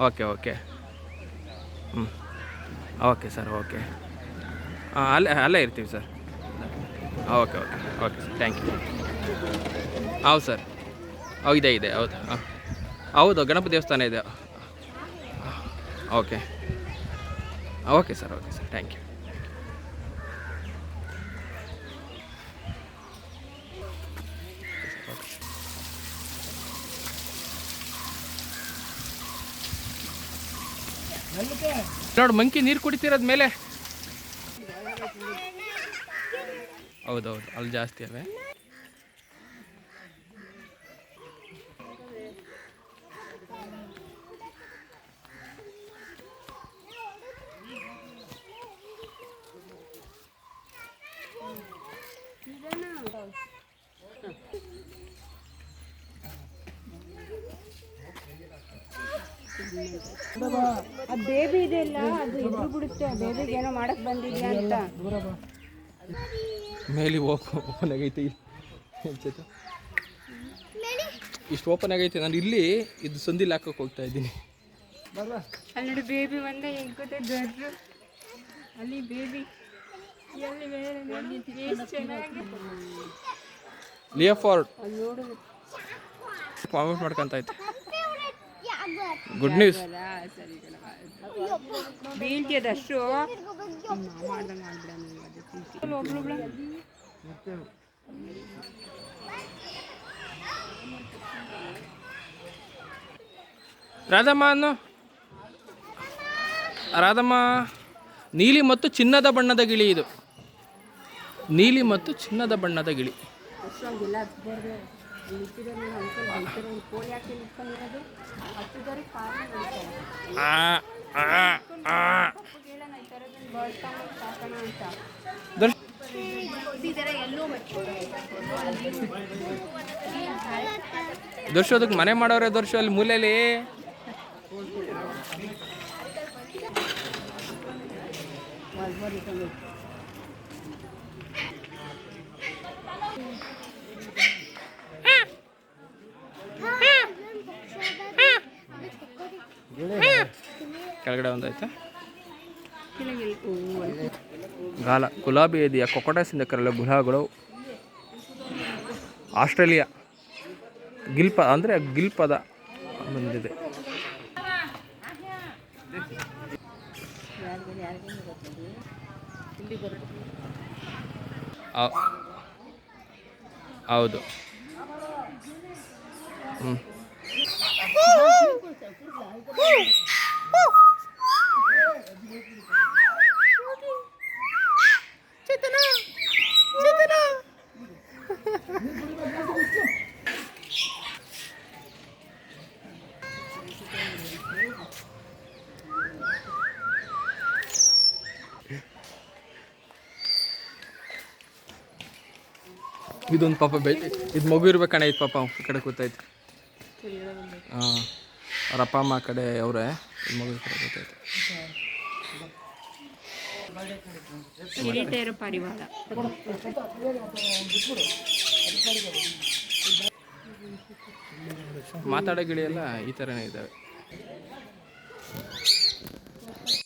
Okay okay. ಹ್ಞೂ okay sir okay. ಅಲ್ಲೇ ಇರ್ತೀವಿ sir. Okay okay okay sir, thank you. ಹೌದು ಸರ್. ಇದೆ ಹೌದು. ಹೌದು, ಗಣಪತಿ ದೇವಸ್ಥಾನ ಇದೆ. Okay okay sir thank you. ನೋಡು ಮಂಕಿ ನೀರು ಕುಡಿತಿರೋದು ಮೇಲೆ. ಹೌದೌದು, ಅಲ್ಲಿ ಜಾಸ್ತಿ ಅವೆ. ಬೇಬಿ ಇದೆಲ್ಲ ಅದು ಇದ್ದು ಬಿಡುತ್ತೆ. ಬೇಬಿಗೆ ಏನೋ ಮಾಡಕ್ ಬಂದಿದ್ಯಾ ಅಂತ ಮೇಲೆ ಓಪನ್ ಆಗೈತೆ. ಇಷ್ಟು ಓಪನ್ ಆಗೈತೆ. ನಾನು ಇಲ್ಲಿ ಇದು ಸಂದಿಲ್ ಹಾಕಕ್ಕೆ ಹೋಗ್ತಾ ಇದ್ದೀನಿ. ಅಲ್ಲಿ ನೋಡಿ ಬೇಬಿ ಒಂದೇ ಹೆಂಗೋತೆ ದೊಡ್ಡ ಅಲ್ಲಿ ಬೇಬಿ ಎಲ್ಲಿ ಬೇರೆ ಎಷ್ಟು ಚೆನ್ನಾಗಿ ಲಿಯಫಾರ್ಡ್ ನೋಡು ಕಾಮೆಂಟ್ ಮಾಡ್ಕೊಂತ ಐತೆ. Good news. ಬೀಳ್ತಿಯದಷ್ಟು ರಾಧಮ್ಮ ನೀಲಿ ಮತ್ತು ಚಿನ್ನದ ಬಣ್ಣದ ಗಿಳಿ. ಇದು ನೀಲಿ ಮತ್ತು ಚಿನ್ನದ ಬಣ್ಣದ ಗಿಳಿ. ದರ್ಶೋದಕ್ಕೆ ಮನೆ ಮಾಡೋರೆ ದರ್ಶ ಅಲ್ಲಿ ಮೂಲೆಯಲ್ಲಿ. ಕೆಳಗಡೆ ಒಂದೈತೆ ಗಾಲ. ಗುಲಾಬಿ ಇದೆಯಾ ಕೊಕೊಟಸಿಂದ ಕರೆಯಲು ಗುಲಾಗಳು. ಆಸ್ಟ್ರೇಲಿಯಾ ಅಂದರೆ ಗಿಲ್ಪದ ಬಂದಿದೆ. ಹೌದು. ಇದೊಂದು ಪಾಪ ಇದು ಮಗು ಇರ್ಬೇಕಣ್ಣ. ಇದು ಪಾಪ ಈ ಕಡೆ ಕೂತೈತೆ. ಅವ್ರ ಅಪ್ಪ ಅಮ್ಮ ಕಡೆ ಅವರೇ. ಮಗು ಈ ಕಡೆ ಕೂತೈತೆ. ಮಾತಾಡೋ ಗಿಳಿ ಎಲ್ಲ ಈ ಥರನೇ ಇದ್ದಾವೆ.